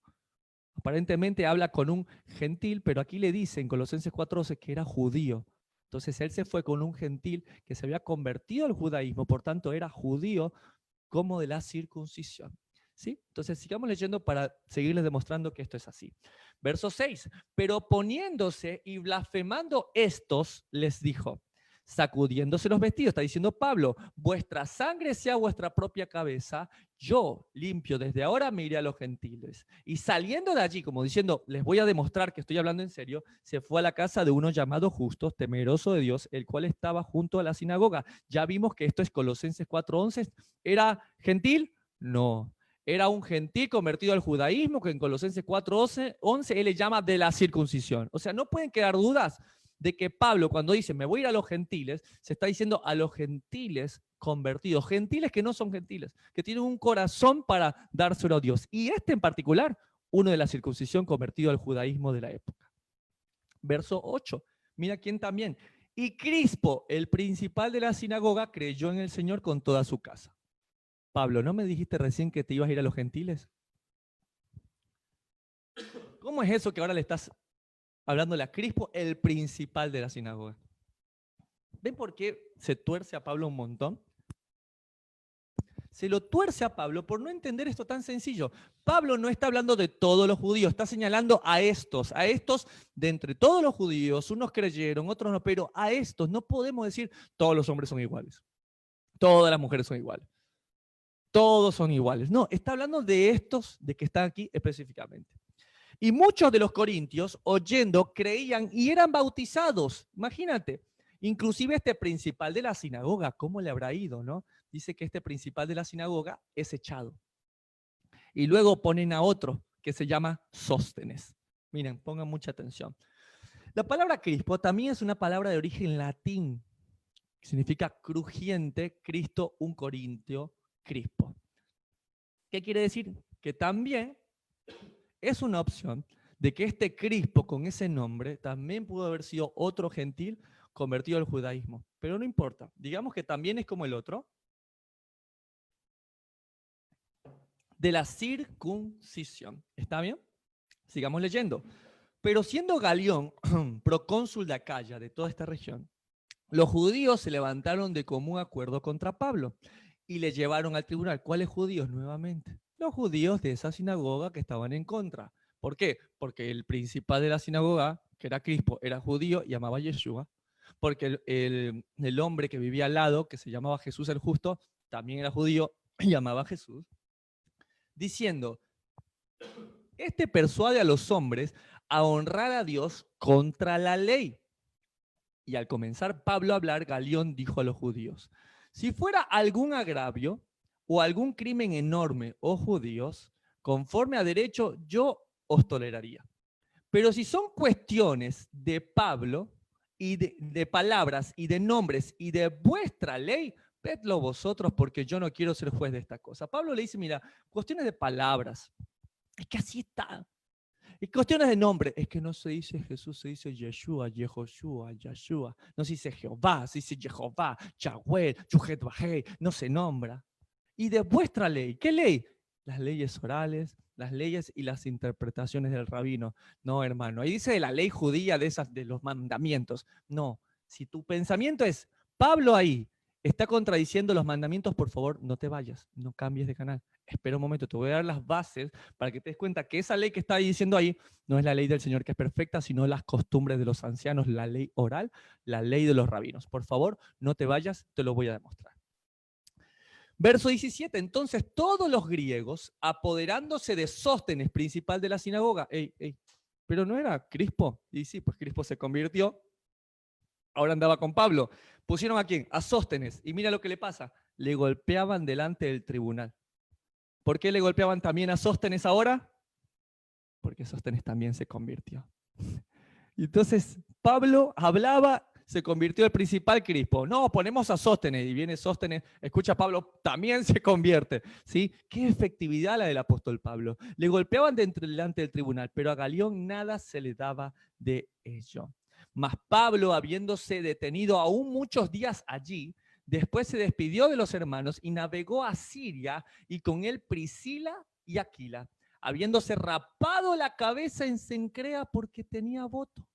Aparentemente habla con un gentil, pero aquí le dice en Colosenses 4:12 que era judío. Entonces él se fue con un gentil que se había convertido al judaísmo, por tanto era judío como de la circuncisión. ¿Sí? Entonces sigamos leyendo para seguirles demostrando que esto es así. Verso 6, pero poniéndose y blasfemando estos, les dijo, sacudiéndose los vestidos, está diciendo Pablo, vuestra sangre sea vuestra propia cabeza, yo limpio desde ahora me iré a los gentiles. Y saliendo de allí, como diciendo, les voy a demostrar que estoy hablando en serio, se fue a la casa de uno llamado Justo, temeroso de Dios, el cual estaba junto a la sinagoga. Ya vimos que esto es Colosenses 4:11. ¿Era gentil? No. Era un gentil convertido al judaísmo, que en Colosenses 4:11 él le llama de la circuncisión. O sea, no pueden quedar dudas de que Pablo, cuando dice me voy a ir a los gentiles, se está diciendo a los gentiles convertidos, gentiles que no son gentiles, que tienen un corazón para dárselo a Dios. Y este en particular, uno de la circuncisión convertido al judaísmo de la época. Verso 8, mira quién también. Y Crispo, el principal de la sinagoga, creyó en el Señor con toda su casa. Pablo, ¿no me dijiste recién que te ibas a ir a los gentiles? ¿Cómo es eso que ahora le estás hablándole a Crispo, el principal de la sinagoga? ¿Ven por qué se tuerce a Pablo un montón? Se lo tuerce a Pablo por no entender esto tan sencillo. Pablo no está hablando de todos los judíos, está señalando a estos de entre todos los judíos, unos creyeron, otros no, pero a estos no podemos decir todos los hombres son iguales, todas las mujeres son iguales, todos son iguales. No, está hablando de estos, de que están aquí específicamente. Y muchos de los corintios, oyendo, creían y eran bautizados. Imagínate. Inclusive este principal de la sinagoga, ¿cómo le habrá ido, no? Dice que este principal de la sinagoga es echado. Y luego ponen a otro que se llama Sóstenes. Miren, pongan mucha atención. La palabra crispo también es una palabra de origen latín. Significa crujiente, Cristo, un corintio, crispo. ¿Qué quiere decir? Que también es una opción de que este Crispo con ese nombre también pudo haber sido otro gentil convertido al judaísmo. Pero no importa, digamos que también es como el otro, de la circuncisión. ¿Está bien? Sigamos leyendo. Pero siendo Galión procónsul de Acaya, de toda esta región, los judíos se levantaron de común acuerdo contra Pablo y le llevaron al tribunal. ¿Cuáles judíos? Nuevamente, los judíos de esa sinagoga que estaban en contra. ¿Por qué? Porque el principal de la sinagoga, que era Crispo, era judío y amaba a Yeshua. Porque el hombre que vivía al lado, que se llamaba Jesús el Justo, también era judío y amaba a Jesús. Diciendo, este persuade a los hombres a honrar a Dios contra la ley. Y al comenzar Pablo a hablar, Galión dijo a los judíos, si fuera algún agravio o algún crimen enorme, oh judíos, conforme a derecho, yo os toleraría. Pero si son cuestiones de Pablo y de palabras y de nombres y de vuestra ley, vedlo vosotros porque yo no quiero ser juez de esta cosa. Pablo le dice, mira, cuestiones de palabras, es que así está. Y cuestiones de nombre, es que no se dice Jesús, se dice Yeshua, Yehoshua, Yeshua. No se dice Jehová, se dice Jehová, Yahweh, Yuhet no se nombra. Y de vuestra ley, ¿qué ley? Las leyes orales, las leyes y las interpretaciones del rabino. No, hermano, ahí dice de la ley judía, de los mandamientos. No, si tu pensamiento es, Pablo ahí está contradiciendo los mandamientos, por favor, no te vayas, no cambies de canal. Espera un momento, te voy a dar las bases para que te des cuenta que esa ley que está diciendo ahí no es la ley del Señor que es perfecta, sino las costumbres de los ancianos, la ley oral, la ley de los rabinos. Por favor, no te vayas, te lo voy a demostrar. Verso 17, entonces todos los griegos, apoderándose de Sóstenes, principal de la sinagoga, pero no era Crispo, y sí, pues Crispo se convirtió, ahora andaba con Pablo, pusieron a quién, a Sóstenes, y mira lo que le pasa, le golpeaban delante del tribunal. ¿Por qué le golpeaban también a Sóstenes ahora? Porque Sóstenes también se convirtió. Y entonces Pablo hablaba, se convirtió el principal Crispo. No, ponemos a Sóstenes y viene Sóstenes, escucha a Pablo, también se convierte. ¿Sí? Qué efectividad la del apóstol Pablo. Le golpeaban delante del tribunal, pero a Galión nada se le daba de ello. Mas Pablo, habiéndose detenido aún muchos días allí, después se despidió de los hermanos y navegó a Siria y con él Priscila y Aquila, habiéndose rapado la cabeza en Cencrea porque tenía voto.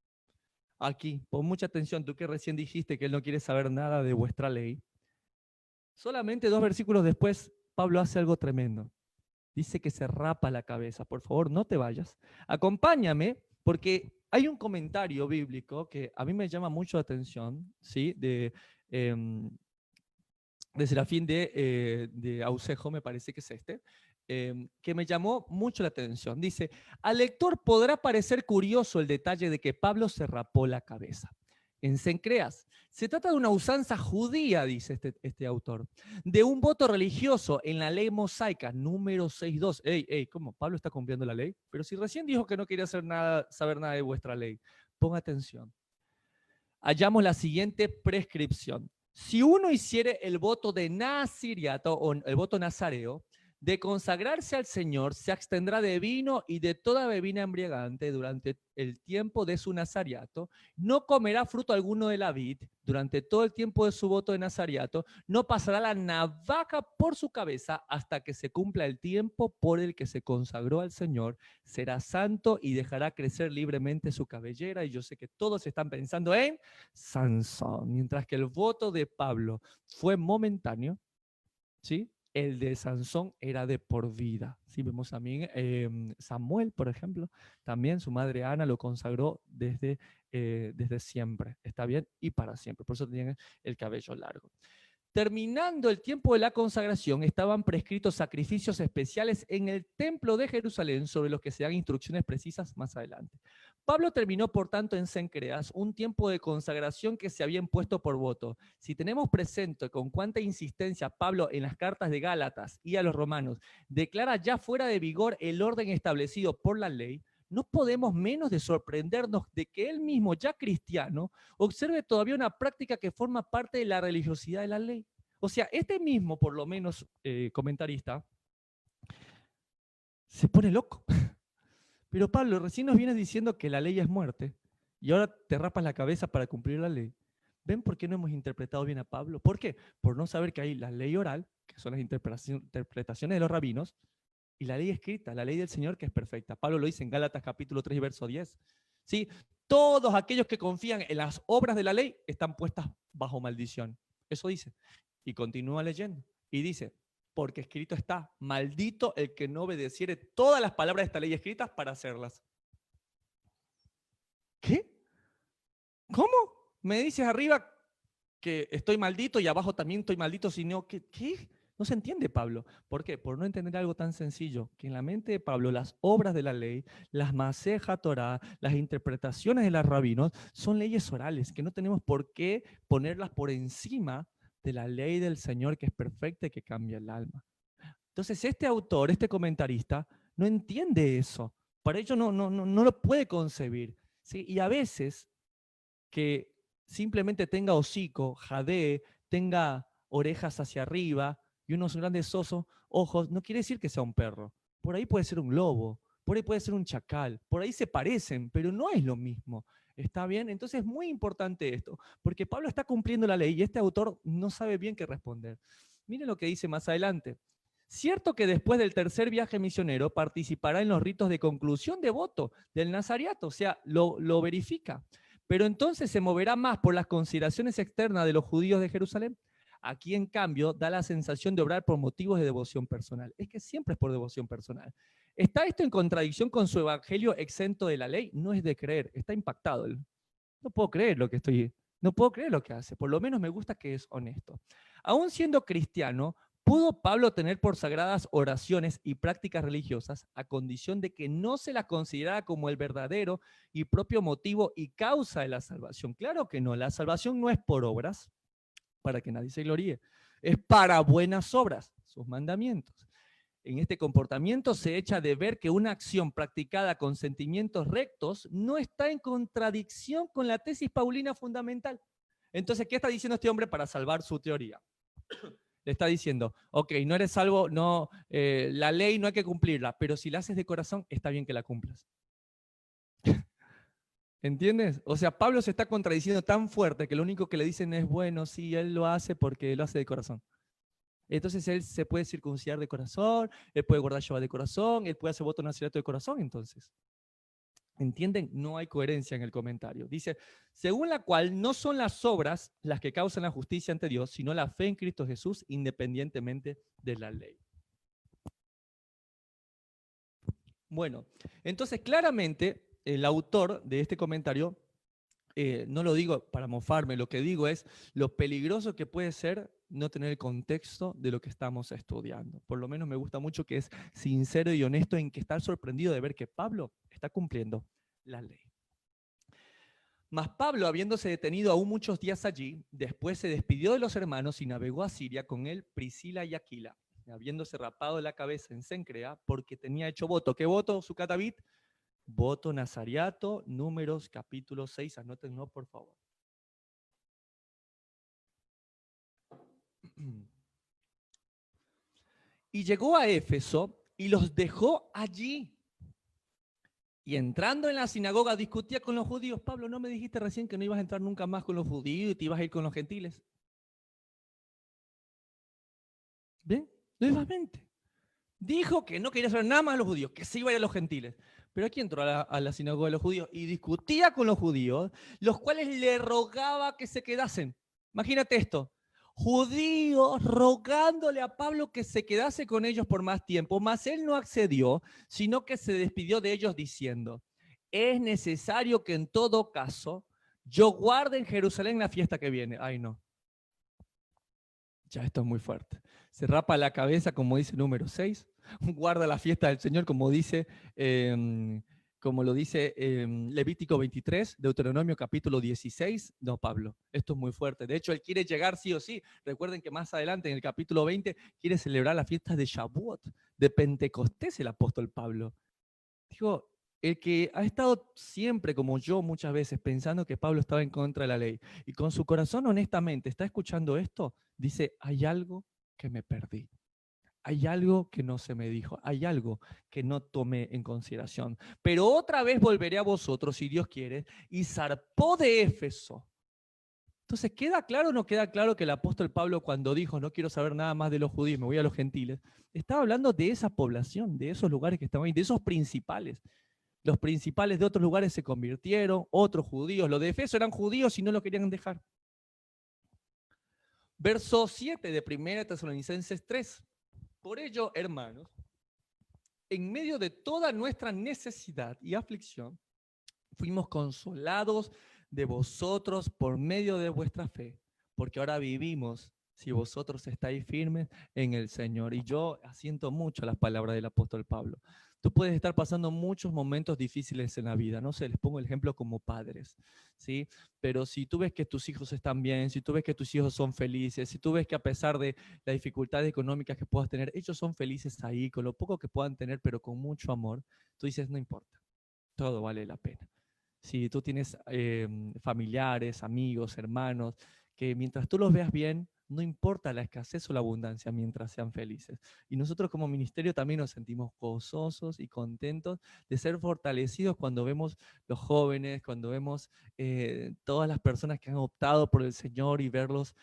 Aquí, pon mucha atención, tú que recién dijiste que él no quiere saber nada de vuestra ley. Solamente 2 versículos después, Pablo hace algo tremendo. Dice que se rapa la cabeza. Por favor, no te vayas. Acompáñame, porque hay un comentario bíblico que a mí me llama mucho la atención, ¿sí? De Serafín de Ausejo, me parece que es este, que me llamó mucho la atención. Dice, al lector podrá parecer curioso el detalle de que Pablo se rapó la cabeza. En Cencreas, se trata de una usanza judía, dice este autor, de un voto religioso en la ley mosaica, número 6.2. ¿Cómo? ¿Pablo está cumpliendo la ley? Pero si recién dijo que no quería saber nada de vuestra ley. Ponga atención. Hallamos la siguiente prescripción. Si uno hiciere el voto de naziriato o el voto nazareo, de consagrarse al Señor, se abstendrá de vino y de toda bebida embriagante durante el tiempo de su nazariato, no comerá fruto alguno de la vid durante todo el tiempo de su voto de nazariato, no pasará la navaja por su cabeza hasta que se cumpla el tiempo por el que se consagró al Señor, será santo y dejará crecer libremente su cabellera. Y yo sé que todos están pensando en Sansón, mientras que el voto de Pablo fue momentáneo, ¿sí? El de Sansón era de por vida. Sí, vemos también Samuel, por ejemplo, también su madre Ana lo consagró desde siempre, ¿está bien? Y para siempre, por eso tenían el cabello largo. Terminando el tiempo de la consagración, estaban prescritos sacrificios especiales en el templo de Jerusalén sobre los que se dan instrucciones precisas más adelante. Pablo terminó, por tanto, en Cencreas un tiempo de consagración que se había impuesto por voto. Si tenemos presente con cuánta insistencia Pablo en las cartas de Gálatas y a los romanos declara ya fuera de vigor el orden establecido por la ley, no podemos menos de sorprendernos de que él mismo, ya cristiano, observe todavía una práctica que forma parte de la religiosidad de la ley. O sea, este mismo, por lo menos, comentarista, se pone loco. Pero Pablo, recién nos vienes diciendo que la ley es muerte y ahora te rapas la cabeza para cumplir la ley. ¿Ven por qué no hemos interpretado bien a Pablo? ¿Por qué? Por no saber que hay la ley oral, que son las interpretaciones de los rabinos, y la ley escrita, la ley del Señor, que es perfecta. Pablo lo dice en Gálatas capítulo 3, verso 10. ¿Sí? Todos aquellos que confían en las obras de la ley están puestas bajo maldición. Eso dice. Y continúa leyendo. Y dice, porque escrito está, maldito el que no obedeciere todas las palabras de esta ley escritas para hacerlas. ¿Qué? ¿Cómo? Me dices arriba que estoy maldito y abajo también estoy maldito, sino que, ¿qué? No se entiende, Pablo. ¿Por qué? Por no entender algo tan sencillo, que en la mente de Pablo las obras de la ley, las Maseja Torá, las interpretaciones de los rabinos, son leyes orales, que no tenemos por qué ponerlas por encima de la ley del Señor, que es perfecta y que cambia el alma. Entonces, este autor, este comentarista, no entiende eso. Para ello no lo puede concebir. ¿Sí? Y a veces que simplemente tenga hocico, jadee, tenga orejas hacia arriba y unos grandes ojos, no quiere decir que sea un perro. Por ahí puede ser un lobo, por ahí puede ser un chacal, por ahí se parecen, pero no es lo mismo. ¿Está bien? Entonces es muy importante esto, porque Pablo está cumpliendo la ley y este autor no sabe bien qué responder. Miren lo que dice más adelante. Cierto que después del tercer viaje misionero participará en los ritos de conclusión de voto del nazariato, o sea, lo verifica. Pero entonces se moverá más por las consideraciones externas de los judíos de Jerusalén. Aquí, en cambio, da la sensación de obrar por motivos de devoción personal. Es que siempre es por devoción personal. ¿Está esto en contradicción con su evangelio exento de la ley? No es de creer, está impactado. No puedo creer lo que no puedo creer lo que hace. Por lo menos me gusta que es honesto. Aún siendo cristiano, ¿pudo Pablo tener por sagradas oraciones y prácticas religiosas a condición de que no se las considerara como el verdadero y propio motivo y causa de la salvación? Claro que no, la salvación no es por obras, para que nadie se gloríe, es para buenas obras, sus mandamientos. En este comportamiento se echa de ver que una acción practicada con sentimientos rectos no está en contradicción con la tesis paulina fundamental. Entonces, ¿qué está diciendo este hombre para salvar su teoría? Le está diciendo, ok, no eres salvo, no, la ley no hay que cumplirla, pero si la haces de corazón, está bien que la cumplas. ¿Entiendes? O sea, Pablo se está contradiciendo tan fuerte que lo único que le dicen es, bueno, sí, él lo hace porque lo hace de corazón. Entonces él se puede circuncidar de corazón, él puede guardar Shabbat de corazón, él puede hacer voto nazirato de corazón, entonces. ¿Entienden? No hay coherencia en el comentario. Dice, según la cual no son las obras las que causan la justicia ante Dios, sino la fe en Cristo Jesús, independientemente de la ley. Bueno, entonces claramente el autor de este comentario, no lo digo para mofarme, lo que digo es lo peligroso que puede ser no tener el contexto de lo que estamos estudiando. Por lo menos me gusta mucho que es sincero y honesto en que está sorprendido de ver que Pablo está cumpliendo la ley. Mas Pablo, habiéndose detenido aún muchos días allí, después se despidió de los hermanos y navegó a Siria con él Priscila y Aquila, habiéndose rapado la cabeza en Cencrea, porque tenía hecho voto. ¿Qué voto, Sucat David? Voto nazariato, Números capítulo 6, anótenlo por favor. Y llegó a Éfeso y los dejó allí. Y entrando en la sinagoga discutía con los judíos. Pablo, ¿no me dijiste recién que no ibas a entrar nunca más con los judíos y te ibas a ir con los gentiles? ¿Ven? Nuevamente. Dijo que no quería saber nada más de los judíos, que se iba a ir a los gentiles. Pero aquí entró a la sinagoga de los judíos y discutía con los judíos, los cuales le rogaba que se quedasen. Imagínate esto. Judíos rogándole a Pablo que se quedase con ellos por más tiempo, mas él no accedió, sino que se despidió de ellos diciendo, es necesario que en todo caso yo guarde en Jerusalén la fiesta que viene. Ay, no. Ya esto es muy fuerte. Se rapa la cabeza, como dice número 6, guarda la fiesta del Señor, como lo dice Levítico 23, Deuteronomio capítulo 16. No, Pablo, esto es muy fuerte. De hecho, él quiere llegar sí o sí. Recuerden que más adelante, en el capítulo 20, quiere celebrar la fiesta de Shavuot, de Pentecostés, el apóstol Pablo. Digo, el que ha estado siempre, como yo muchas veces, pensando que Pablo estaba en contra de la ley, y con su corazón honestamente está escuchando esto, dice, hay algo que me perdí. Hay algo que no se me dijo, hay algo que no tomé en consideración. Pero otra vez volveré a vosotros, si Dios quiere, y zarpó de Éfeso. Entonces, ¿queda claro o no queda claro que el apóstol Pablo, cuando dijo, no quiero saber nada más de los judíos, me voy a los gentiles, estaba hablando de esa población, de esos lugares que estaban ahí, de esos principales? Los principales de otros lugares se convirtieron, otros judíos. Los de Efeso eran judíos y no lo querían dejar. Verso 7 de 1 Tesalonicenses 3. Por ello, hermanos, en medio de toda nuestra necesidad y aflicción, fuimos consolados de vosotros por medio de vuestra fe, porque ahora vivimos si vosotros estáis firmes en el Señor. Y yo asiento mucho a las palabras del apóstol Pablo. Tú puedes estar pasando muchos momentos difíciles en la vida, no sé, les pongo el ejemplo como padres, ¿sí? Pero si tú ves que tus hijos están bien, si tú ves que tus hijos son felices, si tú ves que a pesar de las dificultades económicas que puedas tener, ellos son felices ahí, con lo poco que puedan tener, pero con mucho amor, tú dices, no importa, todo vale la pena. Si tú tienes familiares, amigos, hermanos, que mientras tú los veas bien, no importa la escasez o la abundancia, mientras sean felices. Y nosotros como ministerio también nos sentimos gozosos y contentos de ser fortalecidos cuando vemos los jóvenes, cuando vemos todas las personas que han optado por el Señor y verlos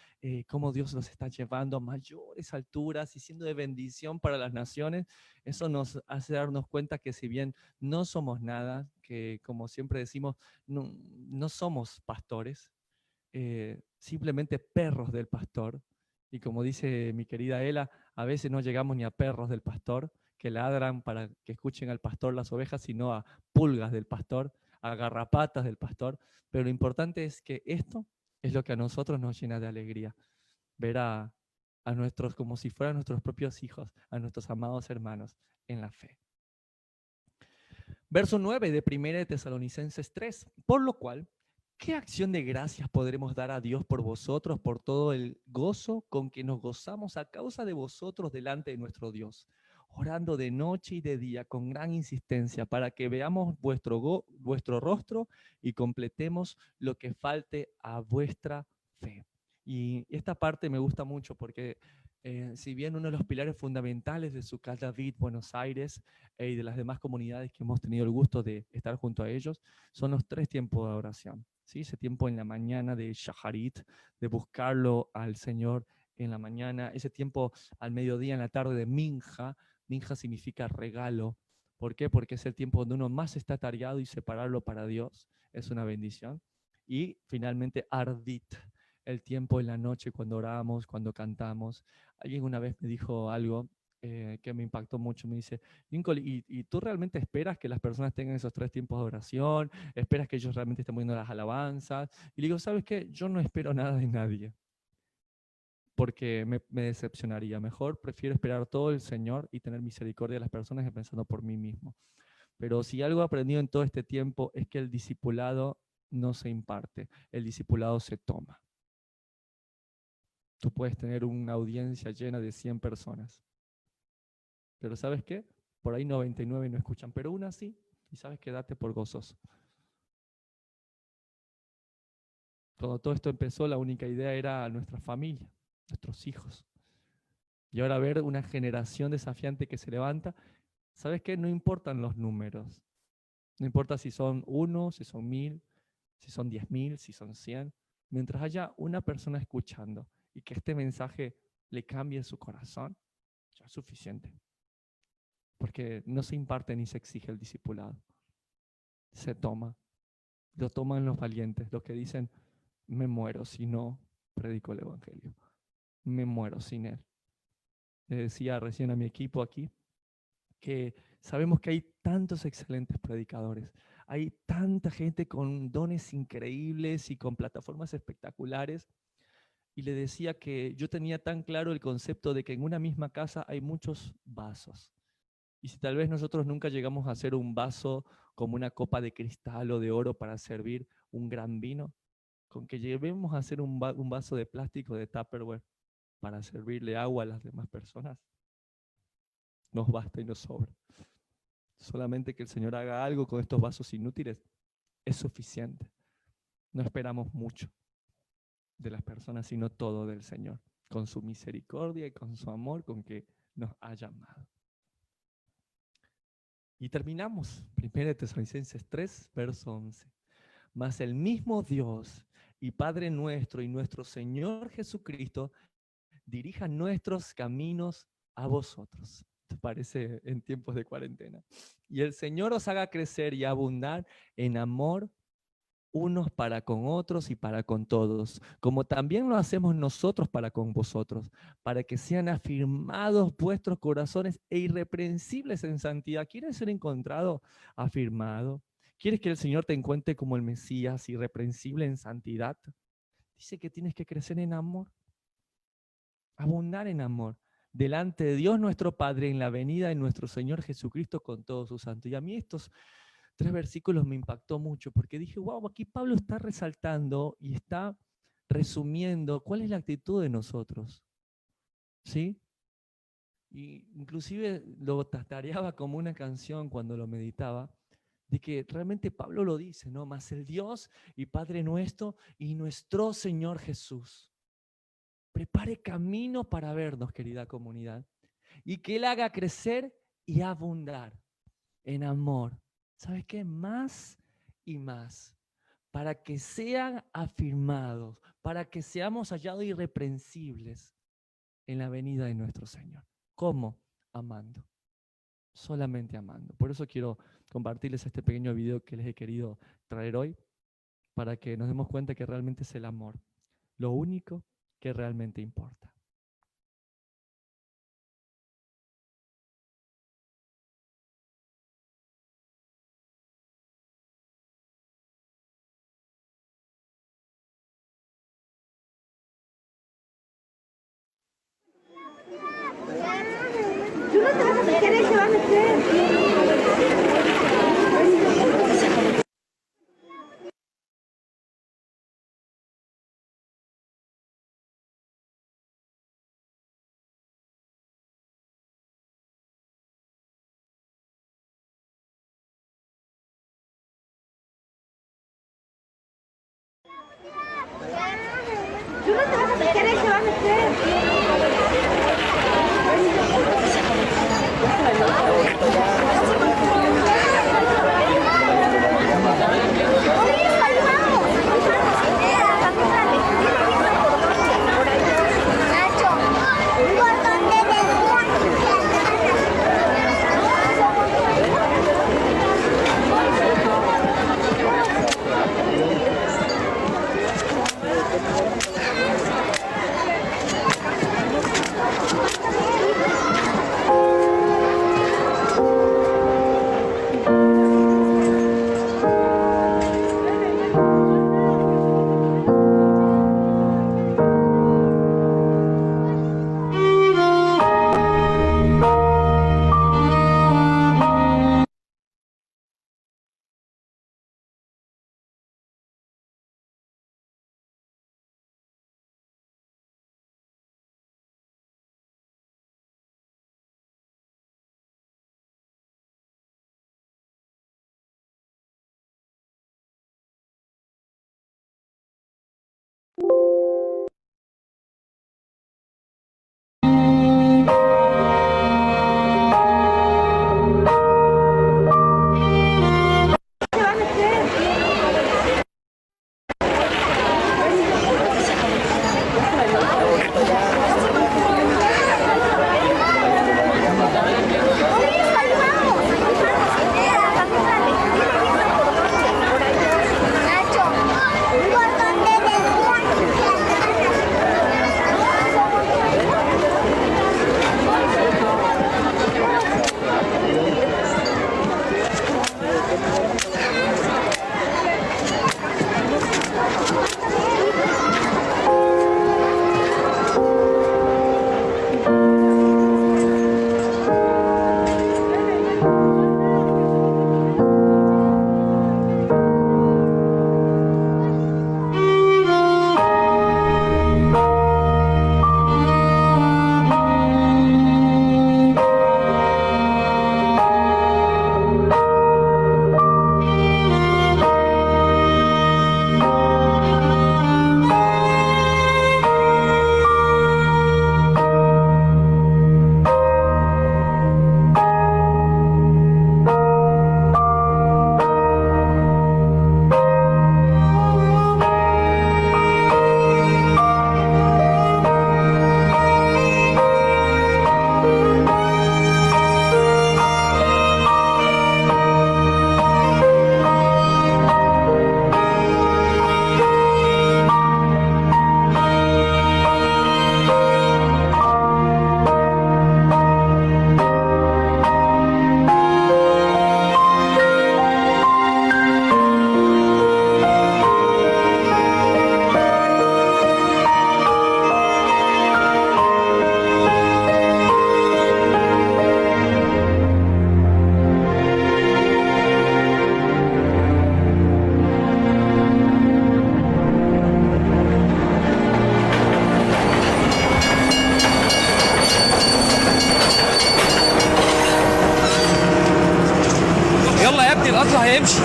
cómo Dios los está llevando a mayores alturas y siendo de bendición para las naciones. Eso nos hace darnos cuenta que si bien no somos nada, que como siempre decimos, no somos pastores, simplemente perros del pastor. Y como dice mi querida Ela, a veces no llegamos ni a perros del pastor, que ladran para que escuchen al pastor las ovejas, sino a pulgas del pastor, a garrapatas del pastor. Pero lo importante es que esto es lo que a nosotros nos llena de alegría, ver a nuestros, como si fueran nuestros propios hijos, a nuestros amados hermanos en la fe. Verso 9 de 1 Tesalonicenses 3. Por lo cual, ¿qué acción de gracias podremos dar a Dios por vosotros, por todo el gozo con que nos gozamos a causa de vosotros delante de nuestro Dios? Orando de noche y de día con gran insistencia para que veamos vuestro rostro y completemos lo que falte a vuestra fe. Y esta parte me gusta mucho porque si bien uno de los pilares fundamentales de Sucat David Buenos Aires y de las demás comunidades que hemos tenido el gusto de estar junto a ellos, son los 3 tiempos de oración. ¿Sí? Ese tiempo en la mañana de Shaharit, de buscarlo al Señor en la mañana, ese tiempo al mediodía, en la tarde de Minja. Minja significa regalo. ¿Por qué? Porque es el tiempo donde uno más está atareado y separarlo para Dios es una bendición. Y finalmente Ardit, el tiempo en la noche cuando oramos, cuando cantamos. Alguien una vez me dijo algo que me impactó mucho. Me dice, Lincoln, ¿y tú realmente esperas que las personas tengan esos 3 tiempos de oración? ¿Esperas que ellos realmente estén poniendo las alabanzas? Y le digo, ¿sabes qué? Yo no espero nada de nadie, porque me decepcionaría. Mejor prefiero esperar todo el Señor y tener misericordia de las personas que pensando por mí mismo. Pero si algo he aprendido en todo este tiempo es que el discipulado no se imparte, el discipulado se toma. Tú puedes tener una audiencia llena de 100 personas, pero ¿sabes qué? Por ahí 99 no escuchan, pero una sí, y sabes que date por gozoso. Cuando todo esto empezó, la única idea era nuestra familia, nuestros hijos. Y ahora ver una generación desafiante que se levanta, ¿sabes qué? No importan los números. No importa si son 1, si son 1000, si son 10.000, si son 100. Mientras haya una persona escuchando y que este mensaje le cambie su corazón, ya es suficiente. Porque no se imparte ni se exige el discipulado. Se toma. Lo toman los valientes, los que dicen, me muero si no predico el evangelio. Me muero sin él. Le decía recién a mi equipo aquí que sabemos que hay tantos excelentes predicadores, hay tanta gente con dones increíbles y con plataformas espectaculares, y le decía que yo tenía tan claro el concepto de que en una misma casa hay muchos vasos. Y si tal vez nosotros nunca llegamos a hacer un vaso como una copa de cristal o de oro para servir un gran vino, con que llevemos a hacer un vaso de plástico de Tupperware para servirle agua a las demás personas, nos basta y nos sobra. Solamente que el Señor haga algo con estos vasos inútiles es suficiente. No esperamos mucho de las personas, sino todo del Señor, con su misericordia y con su amor con que nos ha llamado. Y terminamos, 1 Tesalonicenses 3, verso 11. Mas el mismo Dios y Padre nuestro y nuestro Señor Jesucristo dirija nuestros caminos a vosotros. ¿Te parece en tiempos de cuarentena? Y el Señor os haga crecer y abundar en amor unos para con otros y para con todos, como también lo hacemos nosotros para con vosotros, para que sean afirmados vuestros corazones e irreprensibles en santidad. ¿Quieres ser encontrado afirmado? ¿Quieres que el Señor te encuentre como el Mesías, irreprensible en santidad? Dice que tienes que crecer en amor, abundar en amor, delante de Dios nuestro Padre, en la venida de nuestro Señor Jesucristo con todos sus santos. Y a mí estos 3 versículos me impactó mucho, porque dije, wow, aquí Pablo está resaltando y está resumiendo cuál es la actitud de nosotros, ¿sí? Y inclusive lo tatareaba como una canción cuando lo meditaba, de que realmente Pablo lo dice, ¿no? Mas el Dios y Padre nuestro y nuestro Señor Jesús prepare camino para vernos, querida comunidad, y que Él haga crecer y abundar en amor. ¿Sabes qué? Más y más, para que sean afirmados, para que seamos hallados irreprensibles en la venida de nuestro Señor. ¿Cómo? Amando, solamente amando. Por eso quiero compartirles este pequeño video que les he querido traer hoy, para que nos demos cuenta que realmente es el amor, lo único que realmente importa. Tú no te vas a meter, él se va a meter. Tú no te vas a meter, él se va a meter. دلوقتي القطر هيمشي.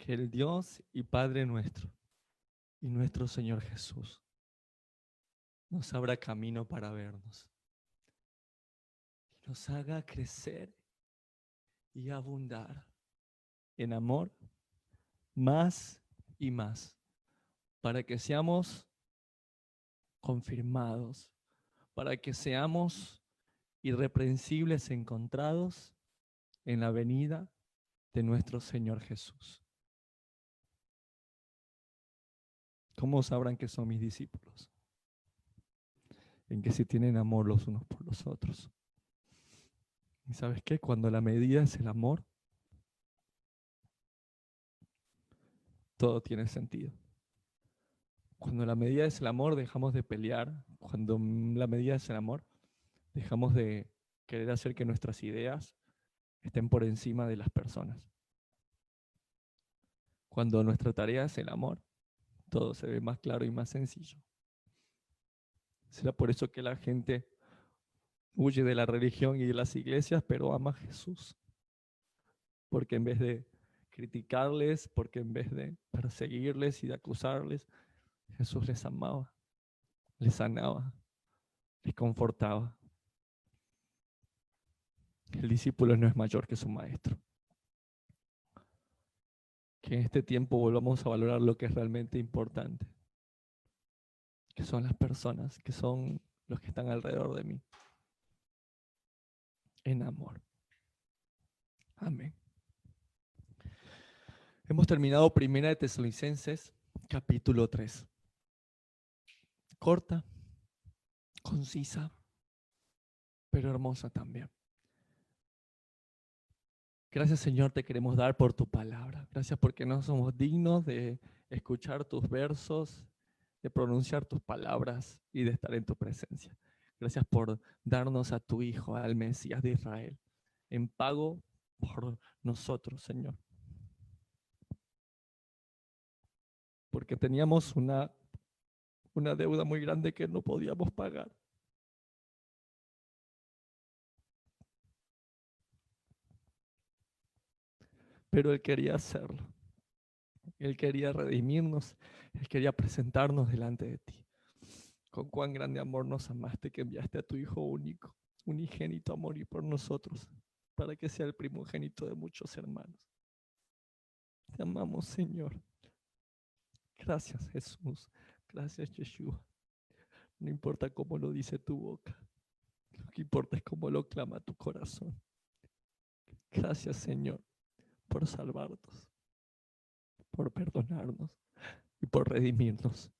Que el Dios y Padre nuestro y nuestro Señor Jesús nos abra camino para vernos y nos haga crecer y abundar en amor más y más, para que seamos confirmados, para que seamos irreprensibles encontrados en la venida de nuestro Señor Jesús. ¿Cómo sabrán que son mis discípulos? En que se tienen amor los unos por los otros. ¿Y sabes qué? Cuando la medida es el amor, todo tiene sentido. Cuando la medida es el amor, dejamos de pelear. Cuando la medida es el amor, dejamos de querer hacer que nuestras ideas estén por encima de las personas. Cuando nuestra tarea es el amor, todo se ve más claro y más sencillo. Será por eso que la gente huye de la religión y de las iglesias, pero ama a Jesús. Porque en vez de criticarles, porque en vez de perseguirles y de acusarles, Jesús les amaba, les sanaba, les confortaba. El discípulo no es mayor que su maestro. Que en este tiempo volvamos a valorar lo que es realmente importante, que son las personas, que son los que están alrededor de mí, en amor. Amén. Hemos terminado 1 de Tesalonicenses, capítulo 3. Corta, concisa, pero hermosa también. Gracias, Señor, te queremos dar por tu palabra. Gracias porque no somos dignos de escuchar tus versos, de pronunciar tus palabras y de estar en tu presencia. Gracias por darnos a tu Hijo, al Mesías de Israel, en pago por nosotros, Señor. Porque teníamos una deuda muy grande que no podíamos pagar. Pero Él quería hacerlo. Él quería redimirnos. Él quería presentarnos delante de ti. Con cuán grande amor nos amaste que enviaste a tu Hijo único, unigénito a morir por nosotros, para que sea el primogénito de muchos hermanos. Te amamos, Señor. Gracias, Jesús. Gracias, Yeshua. No importa cómo lo dice tu boca. Lo que importa es cómo lo clama tu corazón. Gracias, Señor, por salvarnos, por perdonarnos y por redimirnos.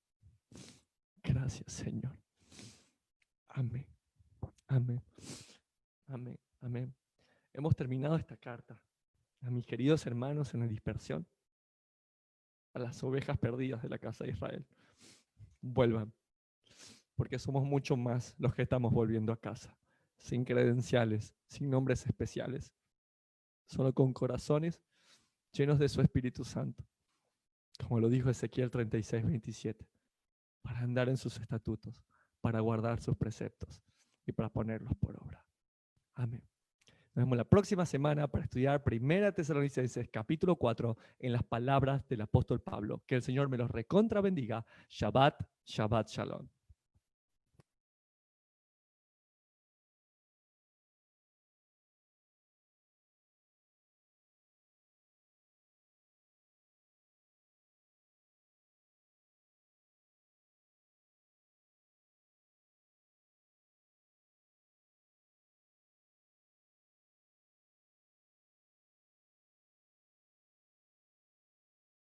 Gracias, Señor. Amén. Amén. Amén. Amén. Hemos terminado esta carta. A mis queridos hermanos en la dispersión, a las ovejas perdidas de la casa de Israel, vuelvan, porque somos mucho más los que estamos volviendo a casa, sin credenciales, sin nombres especiales, solo con corazones llenos de su Espíritu Santo, como lo dijo Ezequiel 36:27, para andar en sus estatutos, para guardar sus preceptos y para ponerlos por obra. Amén. Nos vemos la próxima semana para estudiar 1 Tesalonicenses capítulo 4 en las palabras del apóstol Pablo. Que el Señor me los recontra bendiga. Shabbat, Shabbat Shalom.